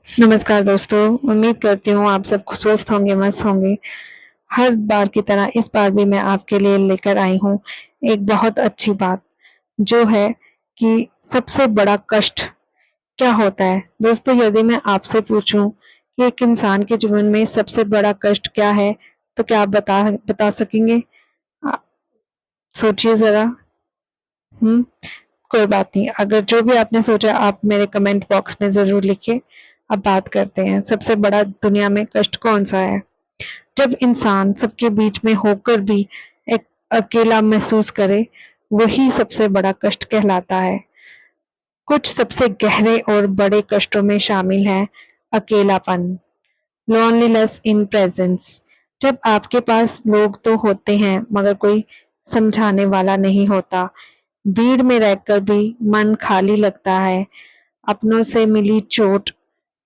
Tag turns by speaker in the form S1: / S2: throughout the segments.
S1: नमस्कार दोस्तों, उम्मीद करती हूँ आप सब स्वस्थ होंगे, मस्त होंगे। हर बार की तरह इस बार भी मैं आपके लिए लेकर आई हूँ एक बहुत अच्छी बात, जो है कि सबसे बड़ा कष्ट क्या होता है? दोस्तों, यदि मैं आपसे पूछूँ कि एक इंसान के जीवन में सबसे बड़ा कष्ट क्या है, तो क्या आप बता सकेंगे? अ, सोचिए ज़रा। हुँ, कोई बात नहीं, अगर जो भी आपने सोचा आप मेरे कमेंट बॉक्स में ज़रूर लिखिए। अब बात करते हैं, सबसे बड़ा दुनिया में कष्ट कौन-सा है? जब इंसान सबके बीच में होकर भी एक अकेला महसूस करे, वही सबसे बड़ा कष्ट कहलाता है। कुछ सबसे गहरे और बड़े कष्टों में शामिल है अकेलापन, लोनलीनेस इन प्रेजेंस। जब आपके पास लोग तो होते हैं मगर कोई समझाने वाला नहीं होता। भीड़ में रहकर भी मन खाली लगता है। अपनों से मिली चोट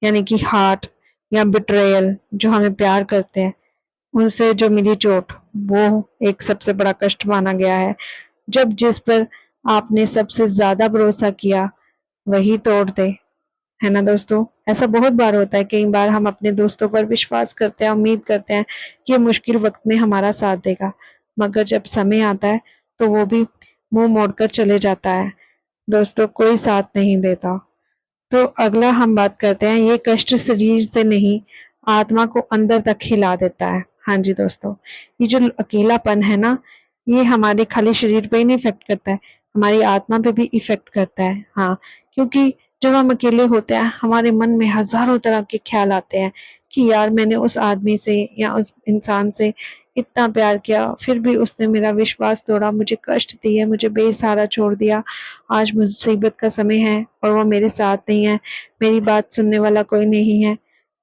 S1: यानी कि हार्ट या बिट्रेयल, जो हमें प्यार करते हैं उनसे जो मिली चोट, वो एक सबसे बड़ा कष्ट माना गया है। जब जिस पर आपने सबसे ज़्यादा भरोसा किया, वही तोड़ दे, है ना दोस्तों? ऐसा बहुत बार होता है, कई बार हम अपने दोस्तों पर विश्वास करते हैं, उम्मीद करते हैं कि ये मुश्किल वक़्त में हमारा साथ देगा, मगर जब समय आता है, तो वो भी मुँह मोड़कर चले जाता है। दोस्तों, कोई साथ नहीं देता। तो अगला हम बात करते हैं, ये कष्ट शरीर से नहीं, आत्मा को अंदर तक हिला देता है। हाँ जी दोस्तों, ये जो अकेलापन है ना, ये हमारे खाली शरीर पे ही नहीं इफ़ेक्ट करता है, हमारी आत्मा पे भी इफ़ेक्ट करता है। हाँ, क्योंकि जब हम अकेले होते हैं, हमारे मन में हज़ारों तरह के ख़्याल आते हैं कि यार मैंने उस आदमी से या उस इंसान से इतना प्यार किया, फिर भी उसने मेरा विश्वास तोड़ा, मुझे कष्ट दिए, मुझे बेसहारा छोड़ दिया। आज मुसीबत का समय है और वो मेरे साथ नहीं है, मेरी बात सुनने वाला कोई नहीं है।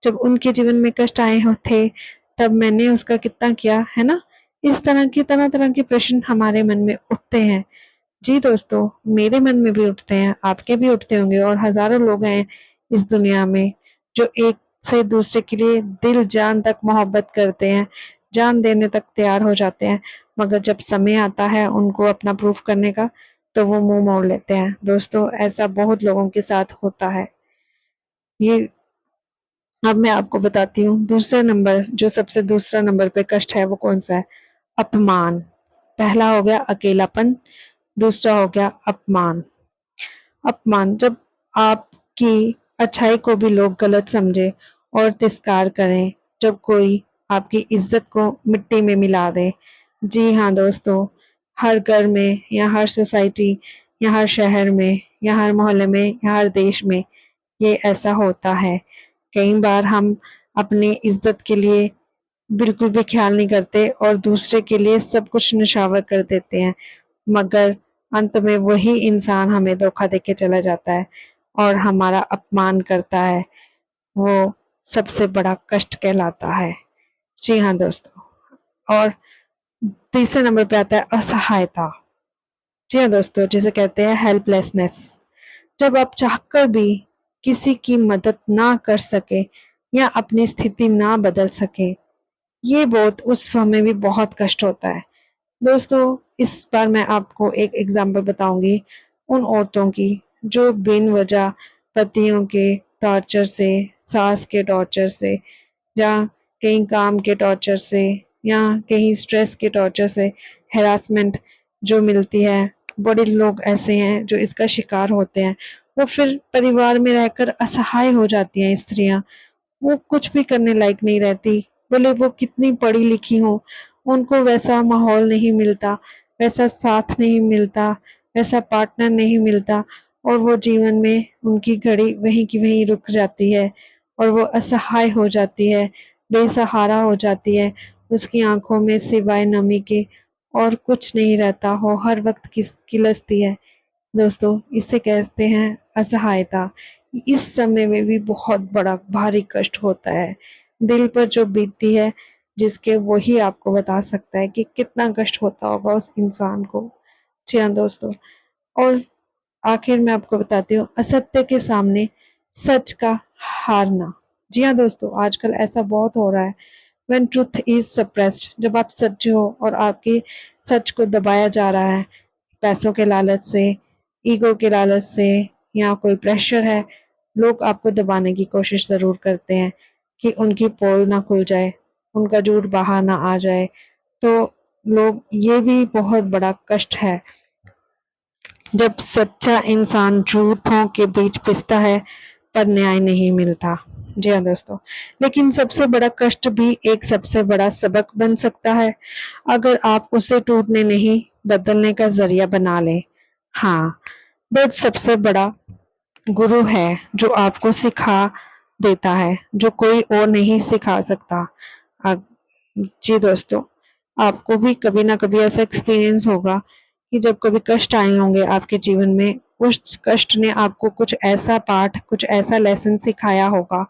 S1: जब उनके जीवन में कष्ट आए हो थे, तब मैंने उसका कितना किया, है ना? इस तरह-तरह के प्रश्न हमारे मन में उठते हैं। जी दोस्तों, मेरे मन में भी उठते हैं, आपके भी उठते होंगे और हज़ारों लोग हैं इस दुनिया में, जो एक से दूसरे के लिए दिल-जान तक मोहब्बत करते हैं, जान देने तक तैयार हो जाते हैं, मगर जब समय आता है उनको अपना प्रूफ करने का, तो वो मुँह मोड़ लेते हैं। दोस्तों, ऐसा बहुत लोगों के साथ होता है। ये अब मैं आपको बताती हूँ, दूसरा नंबर जो सबसे दूसरा नंबर पे कष्ट है, वो कौन-सा है? अपमान। पहला हो गया अकेलापन, दूसरा हो गया अपमान। अपमान, जब आपकी अच्छाई को भी लोग गलत समझें और तिरस्कार करें, जब कोई आपकी इज़्ज़त को मिट्टी में मिला दे। जी हाँ दोस्तों, हर घर में या हर सोसाइटी या हर शहर में या हर मोहल्ले में या हर देश में ये ऐसा होता है। कई बार हम अपनी इज़्ज़त के लिए बिल्कुल भी ख़्याल नहीं करते और दूसरे के लिए सब कुछ निछावर कर देते हैं। मगर अंत में वही इंसान हमें धोखा देके चला जाता है और हमारा अपमान करता है, वो सबसे बड़ा कष्ट कहलाता है। जी हाँ दोस्तों, और तीसरे नंबर पे आता है असहायता। जी हाँ दोस्तों, जिसे कहते हैं हेल्पलेसनेस। जब आप चाहकर भी किसी की मदद ना कर सके या अपनी स्थिति ना बदल सके, ये बहुत उस समय भी बहुत कष्ट होता है। दोस्तों, इस बार मैं आपको एक एग्ज़ाम्पल बताऊँगी उन औरतों की जो बिन वजह पतियों के टॉर्चर से, सास के टॉर्चर से या कहीं काम के टॉर्चर से या कहीं स्ट्रेस के टॉर्चर से हैरेसमेंट जो मिलती है, बड़े लोग ऐसे हैं जो इसका शिकार होते हैं। वो फिर परिवार में रहकर असहाय हो जाती हैं स्त्रियाँ। वो कुछ भी करने लायक नहीं रहती, भले वो कितनी पढ़ी-लिखी हों, उनको वैसा माहौल नहीं मिलता, वैसा साथ नहीं मिलता, वैसा पार्टनर नहीं मिलता और वो जीवन में उनकी घड़ी वहीं की वहीं रुक जाती है और वो असहाय हो जाती है, बेसहारा हो जाती है। उसकी आँखों में सिवाय नमी के और कुछ नहीं रहता, वो हर वक़्त किलसती है। दोस्तों, इसे कहते हैं असहायता। इस समय में भी बहुत बड़ा भारी कष्ट होता है। दिल पर जो बीतती है, जिसके वही आपको बता सकता है कि कितना कष्ट होता होगा उस इंसान को। जी हाँ दोस्तों, और आखिर में आपको बताती हूँ असत्य के सामने सच का हारना। जी हाँ दोस्तों, आजकल ऐसा बहुत हो रहा है। व्हेन ट्रुथ इज़ सप्रेस्ड, जब आप सच्चे हो और आपके सच को दबाया जा रहा है, पैसों के लालच से, ईगो के लालच से या कोई प्रेशर है, लोग आपको दबाने की कोशिश ज़रूर करते हैं कि उनकी पोल ना खुल जाए, उनका झूठ बाहर ना आ जाए। तो लोग ये भी बहुत बड़ा कष्ट है जब सच्चा इंसान झूठों के बीच पिसता है पर न्याय नहीं मिलता। जी हाँ दोस्तों, लेकिन सबसे बड़ा कष्ट भी एक सबसे बड़ा सबक बन सकता है अगर आप उसे टूटने नहीं बदलने का जरिया बना लें। हाँ, दर्द सबसे बड़ा गुरु है जो आपको सिखा देता है जो कोई और नहीं सिखा सकता। जी दोस्तों, आपको भी कभी ना कभी ऐसा एक्सपीरियंस होगा कि जब कभी कष्ट आए होंगे आपके जीवन में, उस कष्ट ने आपको कुछ ऐसा पाठ, कुछ ऐसा लेसन सिखाया होगा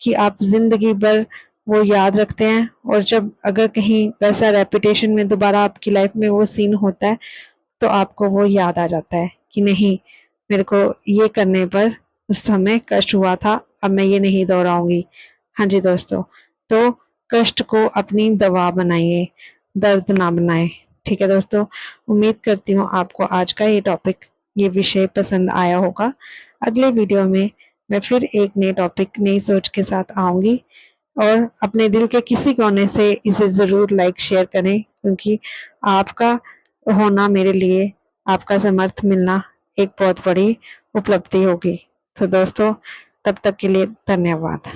S1: कि आप ज़िंदगी भर वो याद रखते हैं। और जब अगर कहीं वैसा रेपिटेशन में दोबारा आपकी लाइफ में वो सीन होता है, तो आपको वो याद आ जाता है कि नहीं, मेरे को ये करने पर उस समय कष्ट हुआ था, अब मैं ये नहीं दोहराऊँगी। हाँ जी दोस्तों, तो कष्ट को अपनी दवा बनाइए, दर्द ना बनाएँ। ठीक है दोस्तों, उम्मीद करती हूँ आपको आज का ये टॉपिक, ये विषय पसंद आया होगा। अगले वीडियो में मैं फिर एक नए टॉपिक, नई सोच के साथ आऊँगी और अपने दिल के किसी कोने से इसे ज़रूर लाइक शेयर करें, क्योंकि आपका होना मेरे लिए, आपका समर्थ मिलना एक बहुत बड़ी उपलब्धि होगी। तो दोस्तों, तब तक के लिए धन्यवाद।